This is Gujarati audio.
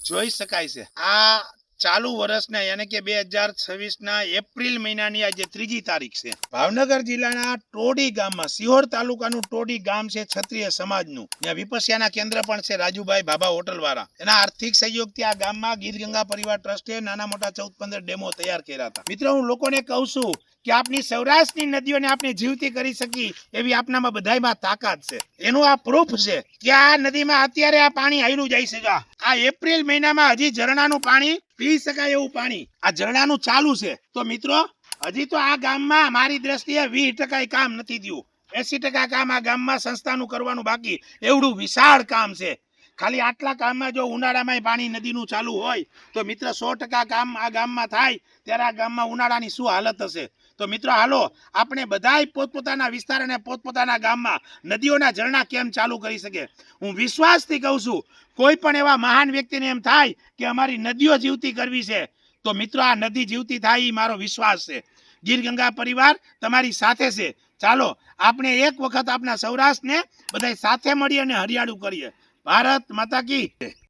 જોઈ શકાય છે આ ચાલુ વર્ષના યાની કે 2026 ના એપ્રિલ મહિનાની આજે 3જી તારીખ છે. ભાવનગર જિલ્લાના ટોડી ગામમાં સિહોર તાલુકાનું ટોડી ગામ છે ક્ષત્રિય સમાજનું. ત્યાં વિપસ્યાના કેન્દ્ર પણ છે રાજુભાઈ ભાભા હોટલ વાળા. એના આર્થિક સહયોગથી આ ગામમાં ગીર ગંગા પરિવાર ટ્રસ્ટે નાના મોટા 14-15 ડેમો તૈયાર કર્યા હતા. મિત્રો હું લોકોને કહું છું કે આપની સૌરાષ્ટ્રની નદીઓને આપણે જીવતી કરી શકી એવી આપનામાં બધાયમાં તાકાત છે. એનું આ પ્રૂફ છે કે આ નદીમાં અત્યારે આ પાણી હાલ્યું જાય છે. આ એપ્રિલ મહિનામાં હજી ઝરણાનું પાણી પી શકાય એવું પાણી આ ઝરણાનું ચાલુ છે. તો મિત્રો હજી તો આ ગામમાં મારી દ્રષ્ટિએ 20% કામ નથી થયું. 80% કામ આ ગામમાં સંસ્થાનું કરવાનું બાકી. એવડું વિશાળ કામ છે. ખાલી આટલા કામમાં જો ઉનાળામાં પાણી નદીનું ચાલુ હોય તો મિત્ર 100% કામ આ ગામમાં થાય ત્યારે આ ગામમાં ઉનાળાની શું હાલત હશે. તો મિત્રો હાલો આપણે બધાય પોતપોતાના વિસ્તાર અને પોતપોતાના ગામમાં નદીઓના ઝરણા કેમ ચાલુ કરી શકે. હું વિશ્વાસથી કહું છું કોઈ પણ એવા મહાન વ્યક્તિને એમ થાય કે અમારી નદીઓ જીવતી કરવી છે તો મિત્રો આ નદી જીવતી થાય એ મારો વિશ્વાસ છે. ગીર ગંગા પરિવાર તમારી સાથે છે. ચાલો આપણે એક વખત આપણા સૌરાષ્ટ્રને બધા સાથે મળી અને હરિયાળું કરીએ. ભારત માતા કી.